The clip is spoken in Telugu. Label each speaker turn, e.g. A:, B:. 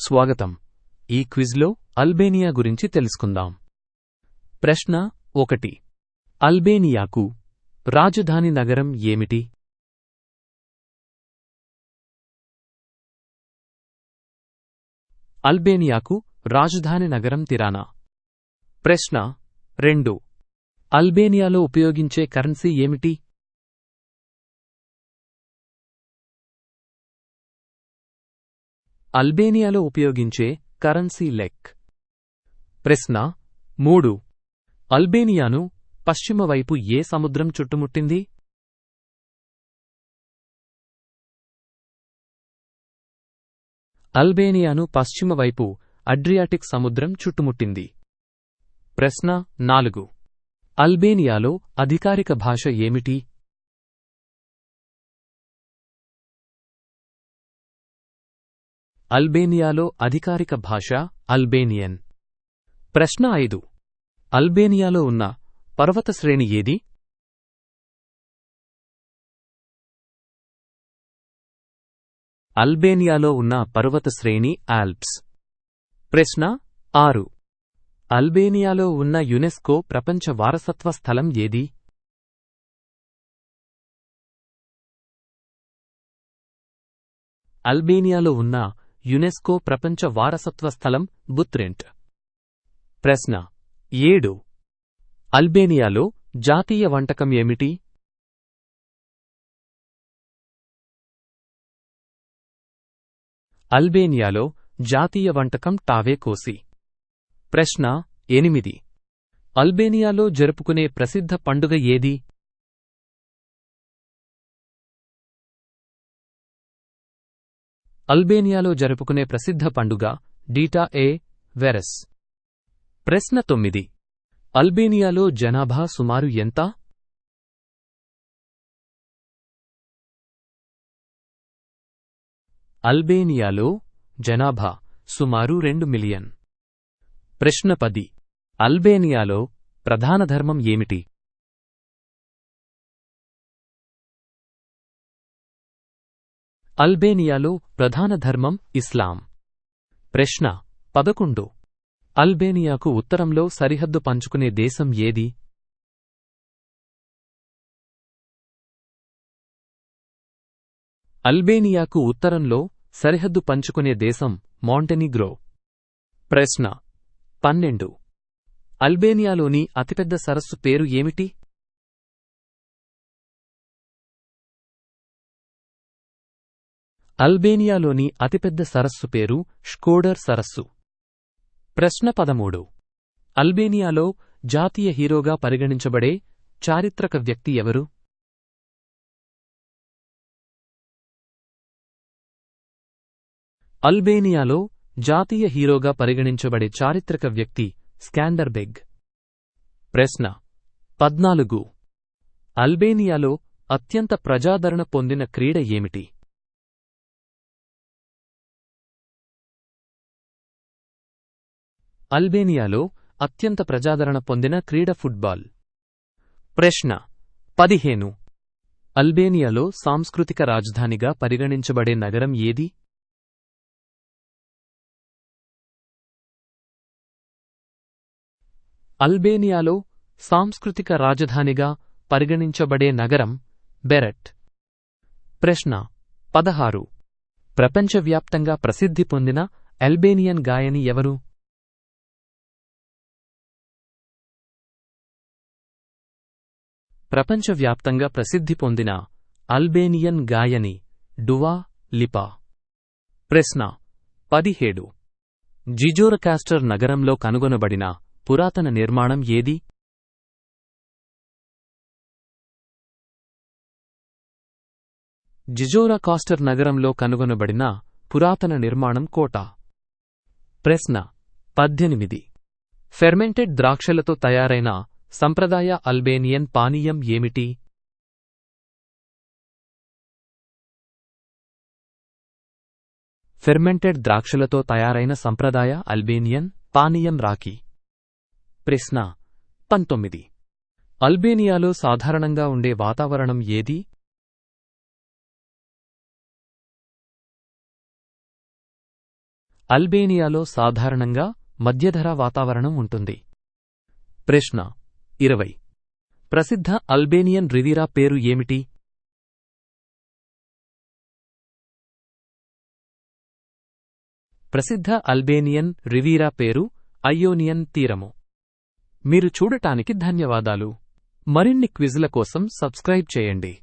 A: స్వాగతం. ఈ క్విజ్లో అల్బేనియా గురించి తెలుసుకుందాం. ప్రశ్న 1. అల్బేనియాకు రాజధాని నగరం ఏమిటి? అల్బేనియాకు రాజధాని నగరం తిరానా. ప్రశ్న 2. అల్బేనియాలో ఉపయోగించే కరెన్సీ ఏమిటి? అల్బేనియాలో ఉపయోగించే కరెన్సీ లెక్. ప్రశ్న 3. అల్బేనియాను పశ్చిమ వైపు ఏ సముద్రం చుట్టుముట్టింది? అల్బేనియాను పశ్చిమ వైపు అడ్రియాటిక్ సముద్రం చుట్టుముట్టింది. ప్రశ్న 4. అల్బేనియాలో అధికారిక భాష ఏమిటి? అల్బేనియాలో అధికారిక భాష అల్బేనియన్. ప్రశ్న 5. అల్బేనియాలో ఉన్న పర్వత శ్రేణి ఏది? అల్బేనియాలో ఉన్న పర్వత శ్రేణి ఆల్ప్స్. ప్రశ్న 6. అల్బేనియాలో ఉన్న యునెస్కో ప్రపంచ వారసత్వ స్థలం ఏది? అల్బేనియాలో ఉన్న యునెస్కో ప్రపంచ వారసత్వ స్థలం బుత్రెంట్. ప్రశ్న 7. అల్బేనియాలో జాతీయ వంటకం ఏమిటి? అల్బేనియాలో జాతీయ వంటకం టావే కోసి. ప్రశ్న 8. అల్బేనియాలో జరుపుకునే ప్రసిద్ధ పండుగ ఏది? అల్బేనియాలో జరుపుకునే ప్రసిద్ధ పండుగ డీటా ఏ వెరస్. ప్రశ్న 9. అల్బేనియాలో జనాభా సుమారు ఎంత? అల్బేనియాలో జనాభా సుమారు 2 మిలియన్. ప్రశ్న 10. అల్బేనియాలో ప్రధాన ధర్మం ఏమిటి? అల్బేనియాలో ప్రధాన ధర్మం ఇస్లాం. ప్రశ్న 11. అల్బేనియాకు ఉత్తరంలో సరిహద్దు పంచుకునే దేశం ఏది? అల్బేనియాకు ఉత్తరంలో సరిహద్దు పంచుకునే దేశం మాంటెనిగ్రో. ప్రశ్న 12. అల్బేనియాలోని అతిపెద్ద సరస్సు పేరు ఏమిటి? అల్బేనియాలోని అతిపెద్ద సరస్సు పేరు ష్కోడర్ సరస్సు. ప్రశ్న 13. అల్బేనియాలో జాతీయ హీరోగా పరిగణించబడే చారిత్రక వ్యక్తి ఎవరు? అల్బేనియాలో జాతీయ హీరోగా పరిగణించబడే చారిత్రక వ్యక్తి స్కాండర్బెగ్. ప్రశ్న 14. అల్బేనియాలో అత్యంత ప్రజాదరణ పొందిన క్రీడ ఏమిటి? అల్బేనియాలో అత్యంత ప్రజాదరణ పొందిన క్రీడ ఫుట్బాల్. ప్రశ్న 15. అల్బేనియాలో సాంస్కృతిక రాజధానిగా పరిగణించబడే నగరం ఏది? అల్బేనియాలో సాంస్కృతిక రాజధానిగా పరిగణించబడే నగరం బెరెట్. ప్రశ్న 16. ప్రపంచవ్యాప్తంగా ప్రసిద్ధి పొందిన అల్బేనియన్ గాయని ఎవరు? ప్రపంచవ్యాప్తంగా ప్రసిద్ధి పొందిన అల్బేనియన్ గాయని డువా లిపా. ప్రశ్న 17. జిజోరకాస్టర్ నగరంలో కనుగొనబడిన పురాతన నిర్మాణం ఏది? జిజోరకాస్టర్ నగరంలో కనుగొనబడిన పురాతన నిర్మాణం కోట. ప్రశ్న 18. ఫెర్మెంటెడ్ ద్రాక్షలతో తయారైన సంప్రదాయ అల్బేనియన్ పానీయం ఏమిటి? ఫెర్మెంటెడ్ ద్రాక్షలతో తయారైన సంప్రదాయ అల్బేనియన్ పానీయం రాకి. ప్రశ్న 19. అల్బేనియాలో సాధారణంగా ఉండే వాతావరణం ఏది? అల్బేనియాలో సాధారణంగా మధ్యధరా వాతావరణం ఉంటుంది. ప్రశ్న 20. ప్రసిద్ధ అల్బేనియన్ రివీరా పేరు ఏమిటి? ప్రసిద్ధ అల్బేనియన్ రివీరా పేరు అయోనియన్ తీరము. మీరు చూడటానికి ధన్యవాదాలు. మరిన్ని క్విజ్ల కోసం సబ్స్క్రైబ్ చేయండి.